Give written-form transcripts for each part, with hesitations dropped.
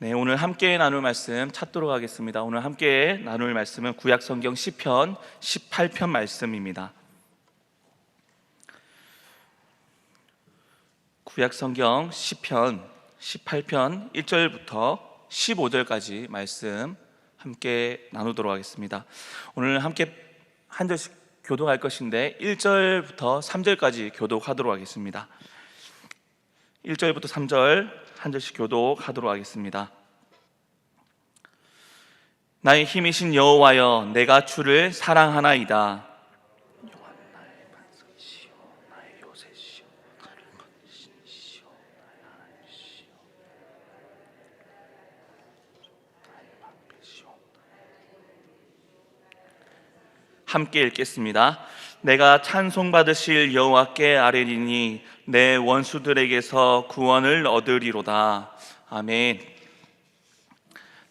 네, 오늘 함께 나눌 말씀 찾도록 하겠습니다. 오늘 함께 나눌 말씀은 구약성경 시편 18편 말씀입니다. 구약성경 시편 18편 1절부터 15절까지 말씀 함께 나누도록 하겠습니다. 오늘 함께 한 절씩 교독할 것인데 1절부터 3절까지 교독하도록 하겠습니다. 1절부터 3절 한 절씩 교독하도록 하겠습니다. 나의 힘이신 여호와여, 내가 주를 사랑하나이다. 함께 읽겠습니다. 내가 찬송받으실 여호와께 아뢰리니 내 원수들에게서 구원을 얻으리로다. 아멘.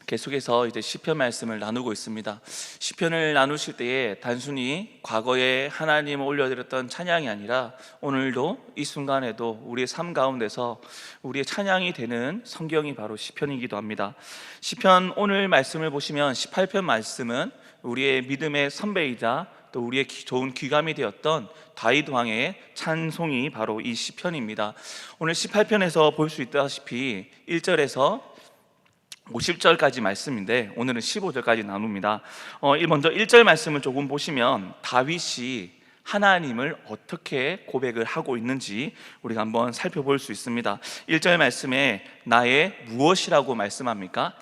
계속해서 이제 시편 말씀을 나누고 있습니다. 시편을 나누실 때에 단순히 과거에 하나님을 올려드렸던 찬양이 아니라 오늘도 이 순간에도 우리의 삶 가운데서 우리의 찬양이 되는 성경이 바로 시편이기도 합니다. 시편 오늘 말씀을 보시면 18편 말씀은 우리의 믿음의 선배이자 또 우리의 좋은 귀감이 되었던 다윗 왕의 찬송이 바로 이 시편입니다. 오늘 18편에서 볼 수 있다시피 1절에서 50절까지 말씀인데 오늘은 15절까지 나눕니다. 먼저 1절 말씀을 조금 보시면 다윗이 하나님을 어떻게 고백을 하고 있는지 우리가 한번 살펴볼 수 있습니다. 1절 말씀에 나의 무엇이라고 말씀합니까?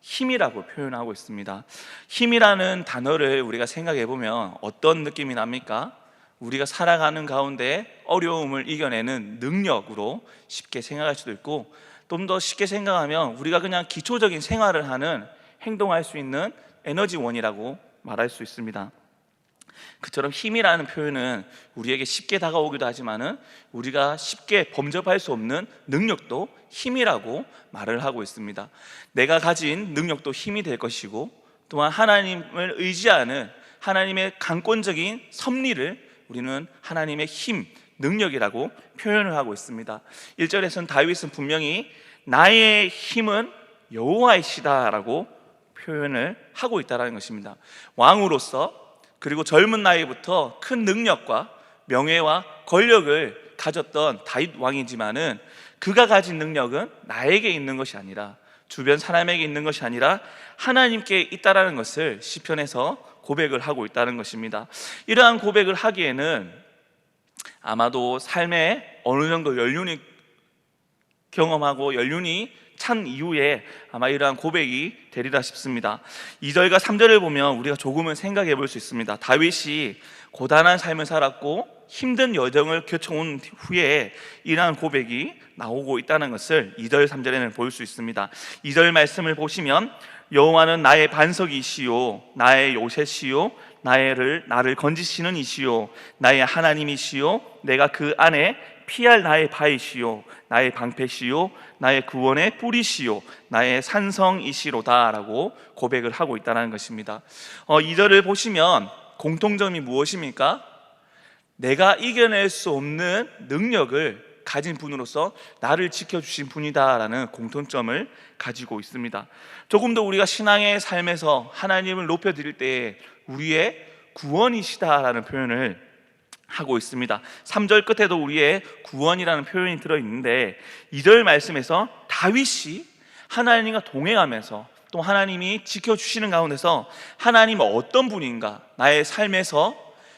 힘이라고 표현하고 있습니다. 힘이라는 단어를 우리가 생각해 보면 어떤 느낌이 납니까? 우리가 살아가는 가운데 어려움을 이겨내는 능력으로 쉽게 생각할 수도 있고, 좀 더 쉽게 생각하면 우리가 그냥 기초적인 생활을 하는, 행동할 수 있는 에너지원이라고 말할 수 있습니다. 그처럼 힘이라는 표현은 우리에게 쉽게 다가오기도 하지만은 우리가 쉽게 범접할 수 없는 능력도 힘이라고 말을 하고 있습니다. 내가 가진 능력도 힘이 될 것이고, 또한 하나님을 의지하는 하나님의 강권적인 섭리를 우리는 하나님의 힘, 능력이라고 표현을 하고 있습니다. 1절에서는 다윗은 분명히 나의 힘은 여호와이시다라고 표현을 하고 있다는 것입니다. 왕으로서, 그리고 젊은 나이부터 큰 능력과 명예와 권력을 가졌던 다윗 왕이지만은 그가 가진 능력은 나에게 있는 것이 아니라, 주변 사람에게 있는 것이 아니라 하나님께 있다라는 것을 시편에서 고백을 하고 있다는 것입니다. 이러한 고백을 하기에는 아마도 삶에 어느 정도 연륜이 경험하고 연륜이 찬 이후에 아마 이러한 고백이 되리라 싶습니다. 2절과 3절을 보면 우리가 조금은 생각해 볼 수 있습니다. 다윗이 고단한 삶을 살았고 힘든 여정을 거쳐온 후에 이러한 고백이 나오고 있다는 것을 2절, 3절에는 볼 수 있습니다. 2절 말씀을 보시면 여호와는 나의 반석이시요 나의 요새시요 나를 건지시는 이시요 나의 하나님이시요 내가 그 안에 피할 나의 바이시요 나의 방패시요 나의 구원의 뿌리시요 나의 산성이시로다 라고 고백을 하고 있다는 것입니다. 2절을 보시면 공통점이 무엇입니까? 내가 이겨낼 수 없는 능력을 가진 분으로서 나를 지켜주신 분이다라는 공통점을 가지고 있습니다. 조금 더 우리가 신앙의 삶에서 하나님을 높여드릴 때 우리의 구원이시다라는 표현을 하고 있습니다. 3절 끝에도 우리의 구원이라는 표현이 들어있는데 2절 말씀에서 다윗이 하나님과 동행하면서 또 하나님이 지켜주시는 가운데서 하나님은 어떤 분인가, 나의 삶에서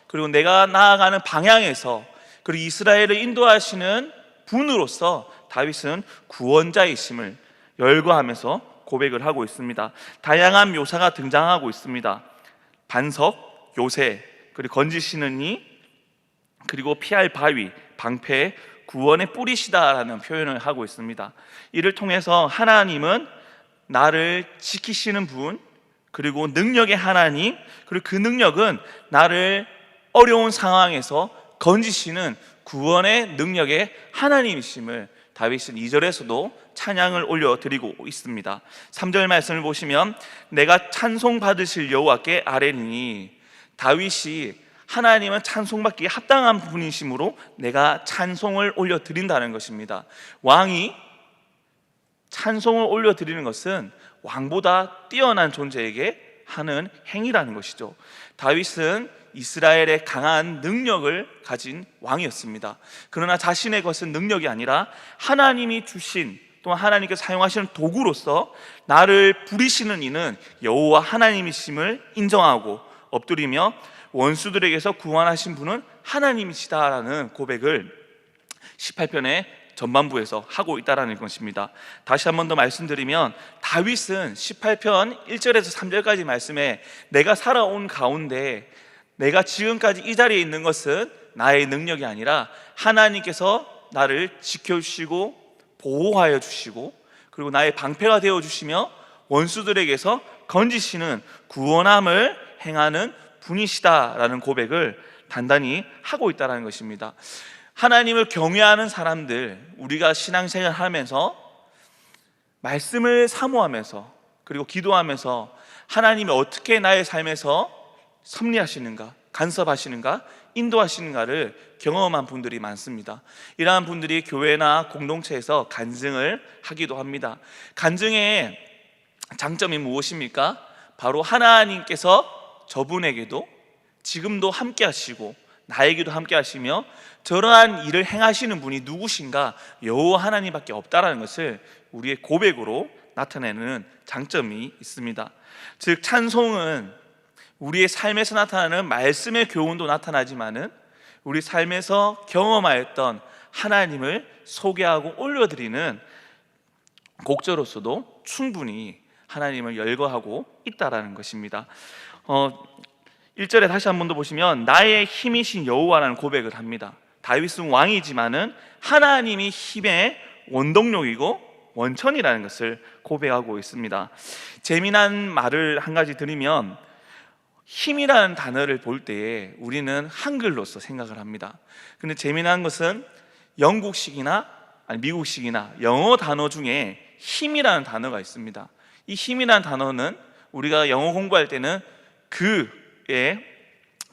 그리고 내가 나아가는 방향에서 그리고 이스라엘을 인도하시는 분으로서 다윗은 구원자이심을 열거하면서 고백을 하고 있습니다. 다양한 묘사가 등장하고 있습니다. 반석, 요새, 그리고 건지시는 이, 그리고 피할 바위, 방패, 구원의 뿌리시다라는 표현을 하고 있습니다. 이를 통해서 하나님은 나를 지키시는 분, 그리고 능력의 하나님, 그리고 그 능력은 나를 어려운 상황에서 건지시는 구원의 능력의 하나님이심을 다윗은 2절에서도 찬양을 올려드리고 있습니다. 3절 말씀을 보시면 내가 찬송받으실 여호와께 아뢰리니, 다윗이 하나님은 찬송받기에 합당한 분이심으로 내가 찬송을 올려드린다는 것입니다. 왕이 찬송을 올려드리는 것은 왕보다 뛰어난 존재에게 하는 행위라는 것이죠. 다윗은 이스라엘의 강한 능력을 가진 왕이었습니다. 그러나 자신의 것은 능력이 아니라 하나님이 주신, 또한 하나님께서 사용하시는 도구로서 나를 부리시는 이는 여호와 하나님이심을 인정하고 엎드리며 원수들에게서 구원하신 분은 하나님이시다라는 고백을 18편의 전반부에서 하고 있다는 것입니다. 다시 한 번 더 말씀드리면, 다윗은 18편 1절에서 3절까지 말씀에 내가 살아온 가운데 내가 지금까지 이 자리에 있는 것은 나의 능력이 아니라 하나님께서 나를 지켜주시고 보호하여 주시고, 그리고 나의 방패가 되어주시며 원수들에게서 건지시는 구원함을 행하는 분이시다라는 고백을 단단히 하고 있다는 것입니다. 하나님을 경외하는 사람들, 우리가 신앙생활을 하면서 말씀을 사모하면서 그리고 기도하면서 하나님이 어떻게 나의 삶에서 섭리하시는가, 간섭하시는가, 인도하시는가를 경험한 분들이 많습니다. 이러한 분들이 교회나 공동체에서 간증을 하기도 합니다. 간증의 장점이 무엇입니까? 바로 하나님께서 저분에게도 지금도 함께 하시고 나에게도 함께 하시며 저러한 일을 행하시는 분이 누구신가? 여호와 하나님밖에 없다라는 것을 우리의 고백으로 나타내는 장점이 있습니다. 즉, 찬송은 우리의 삶에서 나타나는 말씀의 교훈도 나타나지만은 우리 삶에서 경험하였던 하나님을 소개하고 올려드리는 곡조로서도 충분히 하나님을 열거하고 있다라는 것입니다. 1절에 다시 한 번 더 보시면 나의 힘이신 여호와라는 고백을 합니다. 다윗은 왕이지만은 하나님이 힘의 원동력이고 원천이라는 것을 고백하고 있습니다. 재미난 말을 한 가지 드리면, 힘이라는 단어를 볼 때에 우리는 한글로서 생각을 합니다. 근데 재미난 것은 영국식이나 미국식이나 영어 단어 중에 힘이라는 단어가 있습니다. 이 힘이라는 단어는 우리가 영어 공부할 때는 그의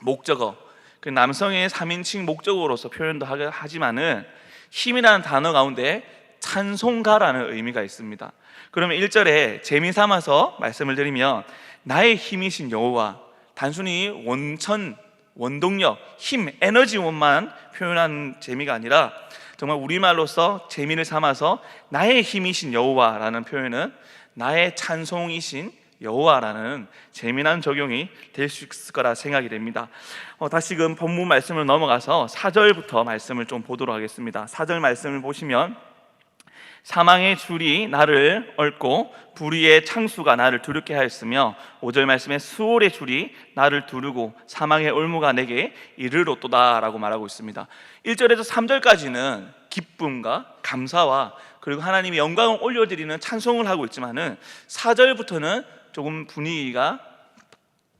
목적어, 그 남성의 3인칭 목적어로서 표현도 하지만은 힘이라는 단어 가운데 찬송가라는 의미가 있습니다. 그러면 1절에 재미삼아서 말씀을 드리면 나의 힘이신 여호와, 단순히 원천, 원동력, 힘, 에너지원만 표현한 재미가 아니라 정말 우리말로서 재미를 삼아서 나의 힘이신 여호와라는 표현은 나의 찬송이신 여호와라는 재미난 적용이 될 수 있을 거라 생각이 됩니다. 다시금 본문 말씀을 넘어가서 4절부터 말씀을 좀 보도록 하겠습니다. 4절 말씀을 보시면 사망의 줄이 나를 얽고 불의의 창수가 나를 두렵게 하였으며, 5절 말씀에 수월의 줄이 나를 두르고 사망의 올무가 내게 이르렀도다 라고 말하고 있습니다. 1절에서 3절까지는 기쁨과 감사와 그리고 하나님의 영광을 올려드리는 찬송을 하고 있지만은 4절부터는 조금 분위기가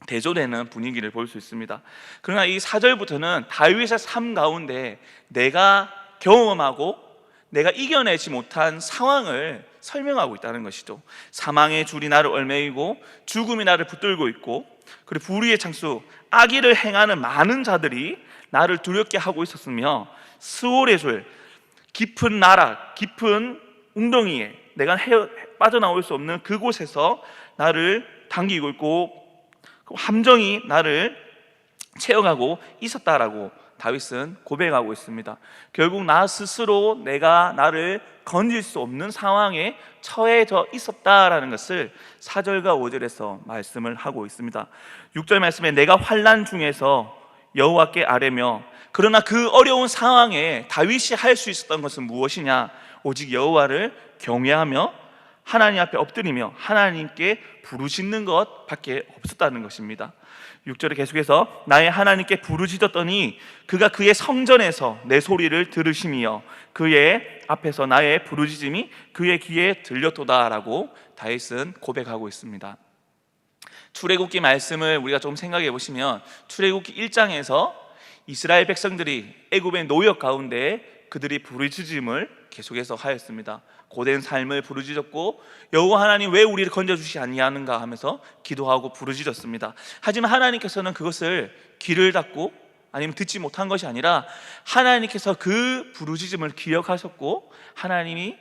대조되는 분위기를 볼 수 있습니다. 그러나 이 4절부터는 다윗의 삶 가운데 내가 경험하고 내가 이겨내지 못한 상황을 설명하고 있다는 것이죠. 사망의 줄이 나를 얽매이고 죽음이 나를 붙들고 있고, 그리고 불의의 창수, 악의를 행하는 많은 자들이 나를 두렵게 하고 있었으며, 스올의 줄, 깊은 나락, 깊은 웅덩이에 내가 빠져나올 수 없는 그곳에서 나를 당기고 있고 함정이 나를 채워가고 있었다라고 다윗은 고백하고 있습니다. 결국 나 스스로 내가 나를 건질 수 없는 상황에 처해져 있었다라는 것을 4절과 5절에서 말씀을 하고 있습니다. 6절 말씀에 내가 환난 중에서 여호와께 아뢰며, 그러나 그 어려운 상황에 다윗이 할 수 있었던 것은 무엇이냐? 오직 여호와를 경외하며 하나님 앞에 엎드리며 하나님께 부르짖는 것밖에 없었다는 것입니다. 6절에 계속해서 나의 하나님께 부르짖었더니 그가 그의 성전에서 내 소리를 들으시며 그의 앞에서 나의 부르짖음이 그의 귀에 들렸도다라고 다윗은 고백하고 있습니다. 출애굽기 말씀을 우리가 좀 생각해 보시면, 출애굽기 1장에서 이스라엘 백성들이 애굽의 노역 가운데 그들이 부르짖음을 계속해서 하였습니다. 고된 삶을 부르짖었고, 여호와 하나님 왜 우리를 건져주시지 아니하는가 하면서 기도하고 부르짖었습니다. 하지만 하나님께서는 그것을 귀를 닫고 아니면 듣지 못한 것이 아니라 하나님께서 그 부르짖음을 기억하셨고 하나님이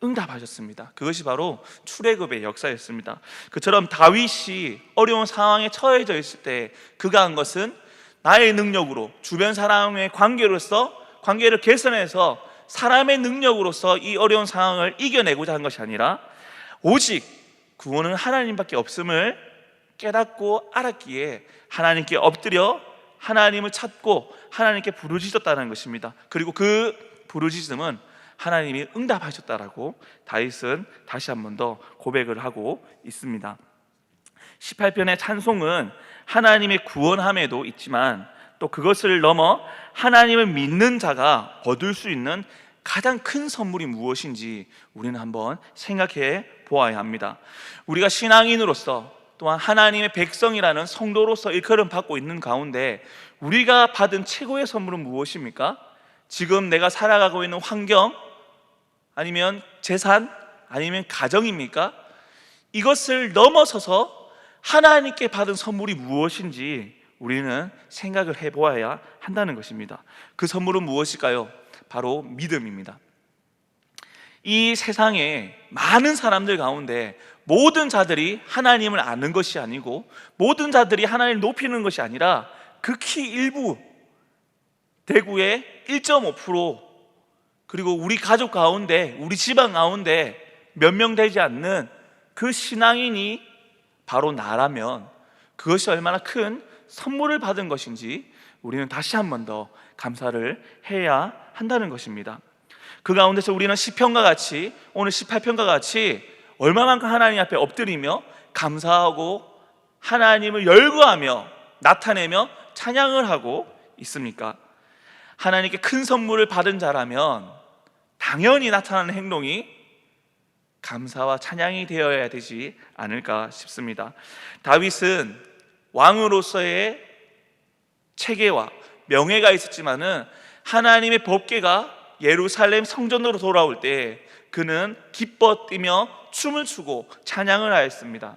응답하셨습니다. 그것이 바로 출애굽의 역사였습니다. 그처럼 다윗이 어려운 상황에 처해져 있을 때 그가 한 것은 나의 능력으로, 주변 사람의 관계를 개선해서 사람의 능력으로서 이 어려운 상황을 이겨내고자 한 것이 아니라 오직 구원은 하나님밖에 없음을 깨닫고 알았기에 하나님께 엎드려 하나님을 찾고 하나님께 부르짖었다는 것입니다. 그리고 그 부르짖음은 하나님이 응답하셨다라고 다윗은 다시 한 번 더 고백을 하고 있습니다. 18편의 찬송은 하나님의 구원함에도 있지만 또 그것을 넘어 하나님을 믿는 자가 얻을 수 있는 가장 큰 선물이 무엇인지 우리는 한번 생각해 보아야 합니다. 우리가 신앙인으로서 또한 하나님의 백성이라는 성도로서 일컬음 받고 있는 가운데 우리가 받은 최고의 선물은 무엇입니까? 지금 내가 살아가고 있는 환경, 아니면 재산, 아니면 가정입니까? 이것을 넘어서서 하나님께 받은 선물이 무엇인지 우리는 생각을 해보아야 한다는 것입니다. 그 선물은 무엇일까요? 바로 믿음입니다. 이 세상에 많은 사람들 가운데 모든 자들이 하나님을 아는 것이 아니고 모든 자들이 하나님을 높이는 것이 아니라 극히 일부, 대구의 1.5%, 그리고 우리 가족 가운데, 우리 집안 가운데 몇 명 되지 않는 그 신앙인이 바로 나라면 그것이 얼마나 큰 선물을 받은 것인지 우리는 다시 한 번 더 감사를 해야 한다는 것입니다. 그 가운데서 우리는 시편과 같이, 오늘 18편과 같이 얼마만큼 하나님 앞에 엎드리며 감사하고 하나님을 열거하며 나타내며 찬양을 하고 있습니까? 하나님께 큰 선물을 받은 자라면 당연히 나타나는 행동이 감사와 찬양이 되어야 되지 않을까 싶습니다. 다윗은 왕으로서의 체계와 명예가 있었지만은 하나님의 법궤가 예루살렘 성전으로 돌아올 때 그는 기뻐 뛰며 춤을 추고 찬양을 하였습니다.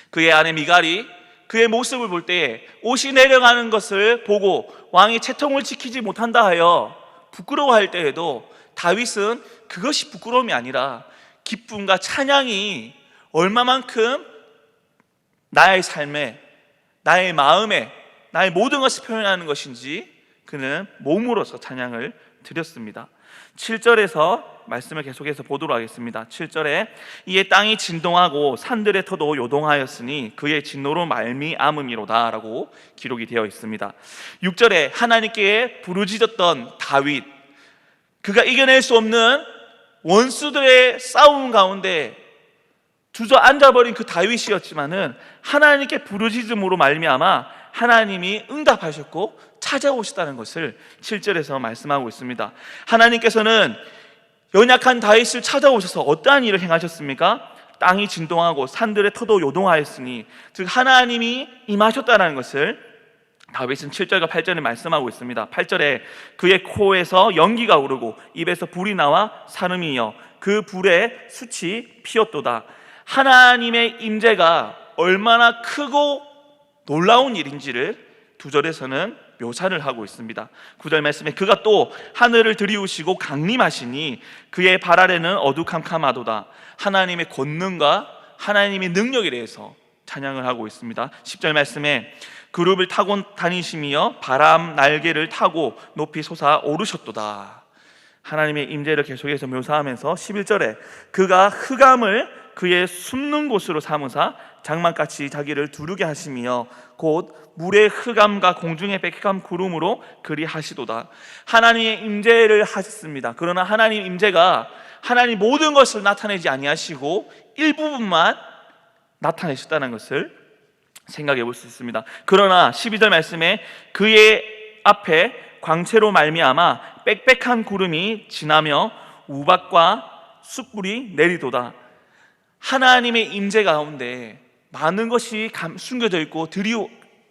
그의 아내 미갈이 그의 모습을 볼 때 옷이 내려가는 것을 보고 왕이 채통을 지키지 못한다 하여 부끄러워할 때에도 다윗은 그것이 부끄러움이 아니라 기쁨과 찬양이 얼마만큼 나의 삶에, 나의 마음에, 나의 모든 것을 표현하는 것인지 그는 몸으로서 찬양을 드렸습니다. 7절에서 말씀을 계속해서 보도록 하겠습니다. 7절에 이에 땅이 진동하고 산들의 터도 요동하였으니 그의 진노로 말미암음이로다 라고 기록이 되어 있습니다. 6절에 하나님께 부르짖었던 다윗, 그가 이겨낼 수 없는 원수들의 싸움 가운데 주저앉아버린 그 다윗이었지만은 하나님께 부르짖음으로 말미암아 하나님이 응답하셨고 찾아오셨다는 것을 7절에서 말씀하고 있습니다. 하나님께서는 연약한 다윗을 찾아오셔서 어떠한 일을 행하셨습니까? 땅이 진동하고 산들의 터도 요동하였으니, 즉 하나님이 임하셨다는 것을 다윗은 7절과 8절에 말씀하고 있습니다. 8절에 그의 코에서 연기가 오르고 입에서 불이 나와 사름이여 그 불에 숯이 피었도다. 하나님의 임재가 얼마나 크고 놀라운 일인지를 2절에서는 묘사를 하고 있습니다. 9절 말씀에 그가 또 하늘을 들이우시고 강림하시니 그의 발 아래는 어두캄캄하도다. 하나님의 권능과 하나님의 능력에 대해서 찬양을 하고 있습니다. 10절 말씀에 그룹을 타고 다니시며 바람 날개를 타고 높이 솟아 오르셨도다. 하나님의 임재를 계속해서 묘사하면서 11절에 그가 흑암을 그의 숨는 곳으로 삼으사 장막같이 자기를 두르게 하시며 곧 물의 흑암과 공중의 백흑암 구름으로 그리 하시도다. 하나님의 임재를 하셨습니다. 그러나 하나님 임재가 하나님 모든 것을 나타내지 아니하시고 일부분만 나타내셨다는 것을 생각해 볼 수 있습니다. 그러나 12절 말씀에 그의 앞에 광채로 말미암아 빽빽한 구름이 지나며 우박과 숯불이 내리도다. 하나님의 임재 가운데 많은 것이 숨겨져 있고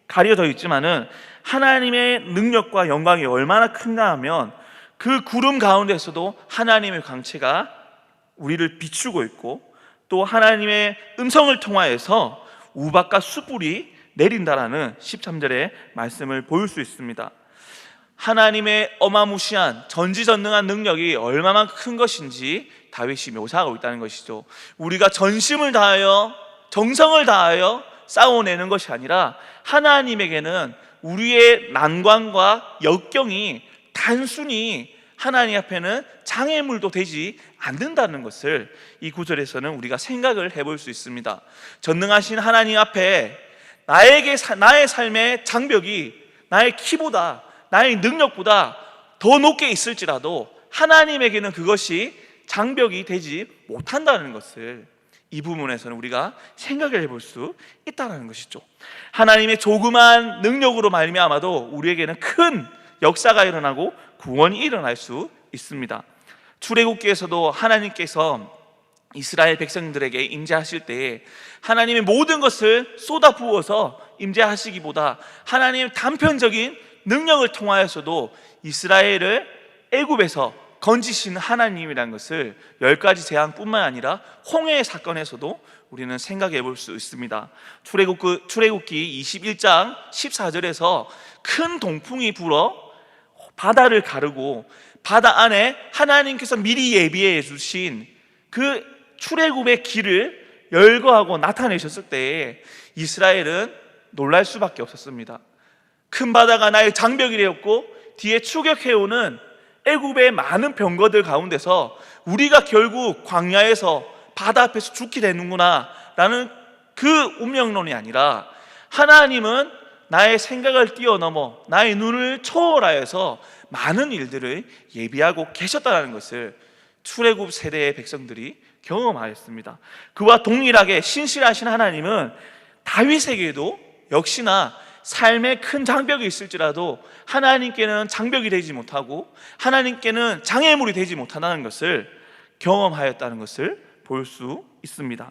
가려져 있지만은 하나님의 능력과 영광이 얼마나 큰가 하면 그 구름 가운데서도 하나님의 광채가 우리를 비추고 있고 또 하나님의 음성을 통하여서 우박과 숯불이 내린다라는 13절의 말씀을 보일 수 있습니다. 하나님의 어마무시한 전지전능한 능력이 얼마나 큰 것인지 다윗이 묘사하고 있다는 것이죠. 우리가 전심을 다하여 정성을 다하여 싸워내는 것이 아니라 하나님에게는 우리의 난관과 역경이 단순히 하나님 앞에는 장애물도 되지 않는다는 것을 이 구절에서는 우리가 생각을 해볼 수 있습니다. 전능하신 하나님 앞에 나의 삶의 장벽이 나의 키보다, 나의 능력보다 더 높게 있을지라도 하나님에게는 그것이 장벽이 되지 못한다는 것을 이 부분에서는 우리가 생각을 해볼 수 있다는 것이죠. 하나님의 조그만 능력으로 말미암아도 우리에게는 큰 역사가 일어나고 구원이 일어날 수 있습니다. 출애굽기에서도 하나님께서 이스라엘 백성들에게 임재하실 때에 하나님의 모든 것을 쏟아 부어서 임재하시기보다 하나님의 단편적인 능력을 통하여서도 이스라엘을 애굽에서 건지시는 하나님이라는 것을 10가지 재앙뿐만 아니라 홍해의 사건에서도 우리는 생각해 볼 수 있습니다. 출애굽기 21장 14절에서 큰 동풍이 불어 바다를 가르고 바다 안에 하나님께서 미리 예비해 주신 그 출애굽의 길을 열거하고 나타내셨을 때에 이스라엘은 놀랄 수밖에 없었습니다. 큰 바다가 나의 장벽이 되었고 뒤에 추격해오는 애굽의 많은 병거들 가운데서 우리가 결국 광야에서 바다 앞에서 죽게 되는구나 라는 그 운명론이 아니라 하나님은 나의 생각을 뛰어넘어 나의 눈을 초월하여서 많은 일들을 예비하고 계셨다는 것을 출애굽 세대의 백성들이 경험하였습니다. 그와 동일하게 신실하신 하나님은 다윗에게도 역시나 삶에 큰 장벽이 있을지라도 하나님께는 장벽이 되지 못하고 하나님께는 장애물이 되지 못한다는 것을 경험하였다는 것을 볼 수 있습니다.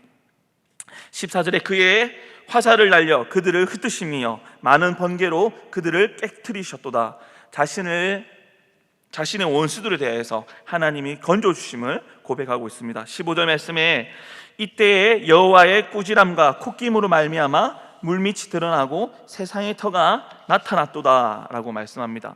14절에 그의 화살을 날려 그들을 흩으시며 많은 번개로 그들을 깨트리셨도다. 자신의 원수들에 대해서 하나님이 건져주심을 고백하고 있습니다. 15절 말씀에 이때에 여호와의 꾸지람과 콧김으로 말미암아 물밑이 드러나고 세상의 터가 나타났도다 라고 말씀합니다.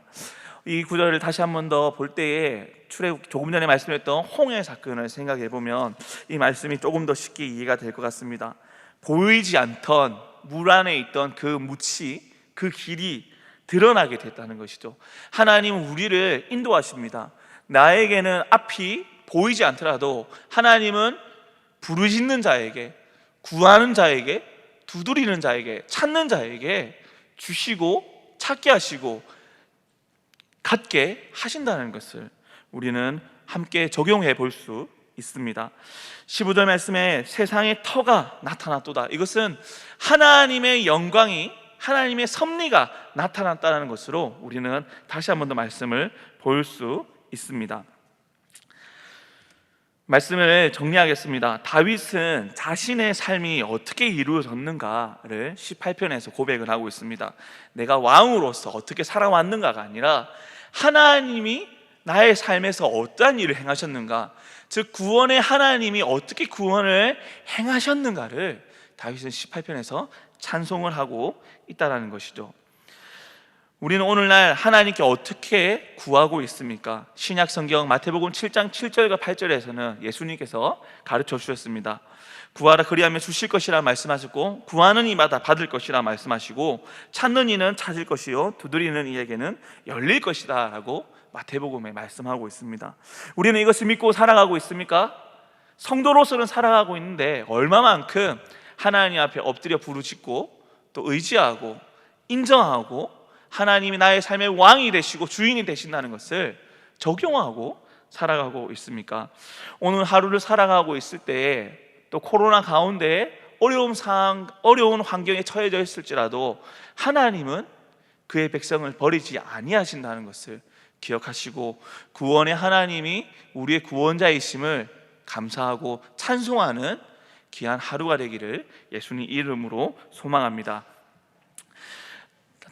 이 구절을 다시 한 번 더 볼 때에 조금 전에 말씀했던 홍해 사건을 생각해 보면 이 말씀이 조금 더 쉽게 이해가 될 것 같습니다. 보이지 않던 물 안에 있던 그 묻이, 그 길이 드러나게 됐다는 것이죠. 하나님은 우리를 인도하십니다. 나에게는 앞이 보이지 않더라도 하나님은 부르짖는 자에게, 구하는 자에게, 두드리는 자에게, 찾는 자에게 주시고 찾게 하시고 갖게 하신다는 것을 우리는 함께 적용해 볼 수 있습니다. 15절 말씀에 세상의 터가 나타났도다. 이것은 하나님의 영광이, 하나님의 섭리가 나타났다는 것으로 우리는 다시 한 번 더 말씀을 볼 수 있습니다. 말씀을 정리하겠습니다. 다윗은 자신의 삶이 어떻게 이루어졌는가를 18편에서 고백을 하고 있습니다. 내가 왕으로서 어떻게 살아왔는가가 아니라 하나님이 나의 삶에서 어떠한 일을 행하셨는가, 즉 구원의 하나님이 어떻게 구원을 행하셨는가를 다윗은 18편에서 찬송을 하고 있다는 것이죠. 우리는 오늘날 하나님께 어떻게 구하고 있습니까? 신약 성경 마태복음 7장 7절과 8절에서는 예수님께서 가르쳐 주셨습니다. 구하라 그리하면 주실 것이라 말씀하셨고 구하는 이마다 받을 것이라 말씀하시고 찾는 이는 찾을 것이요 두드리는 이에게는 열릴 것이다 라고 마태복음에 말씀하고 있습니다. 우리는 이것을 믿고 살아가고 있습니까? 성도로서는 살아가고 있는데 얼마만큼 하나님 앞에 엎드려 부르짖고 또 의지하고 인정하고 하나님이 나의 삶의 왕이 되시고 주인이 되신다는 것을 적용하고 살아가고 있습니까? 오늘 하루를 살아가고 있을 때에 또 코로나 가운데 어려운 환경에 처해져 있을지라도 하나님은 그의 백성을 버리지 아니하신다는 것을 기억하시고 구원의 하나님이 우리의 구원자이심을 감사하고 찬송하는 귀한 하루가 되기를 예수님 이름으로 소망합니다.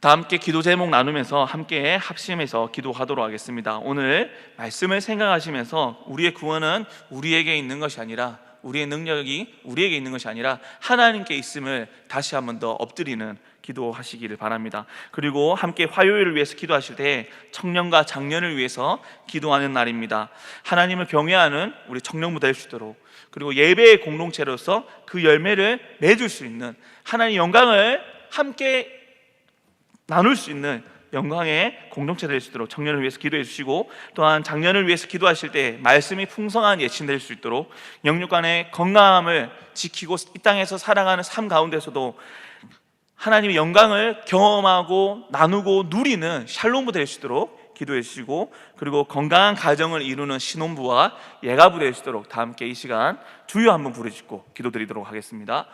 다 함께 기도 제목 나누면서 함께 합심해서 기도하도록 하겠습니다. 오늘 말씀을 생각하시면서 우리의 구원은 우리에게 있는 것이 아니라 우리의 능력이 우리에게 있는 것이 아니라 하나님께 있음을 다시 한번 더 엎드리는 기도하시기를 바랍니다. 그리고 함께 화요일을 위해서 기도하실 때 청년과 장년을 위해서 기도하는 날입니다. 하나님을 경외하는 우리 청년부 될 수 있도록, 그리고 예배의 공동체로서 그 열매를 맺을 수 있는, 하나님의 영광을 함께 나눌 수 있는 영광의 공동체 될 수 있도록 청년을 위해서 기도해 주시고, 또한 장년을 위해서 기도하실 때 말씀이 풍성한 예신 될 수 있도록 영육 간의 건강함을 지키고 이 땅에서 살아가는 삶 가운데서도 하나님의 영광을 경험하고 나누고 누리는 샬롬부 될 수 있도록 기도해 주시고, 그리고 건강한 가정을 이루는 신혼부와 예가부 될 수 있도록 다 함께 이 시간 주여 한번 부르짖고 기도드리도록 하겠습니다.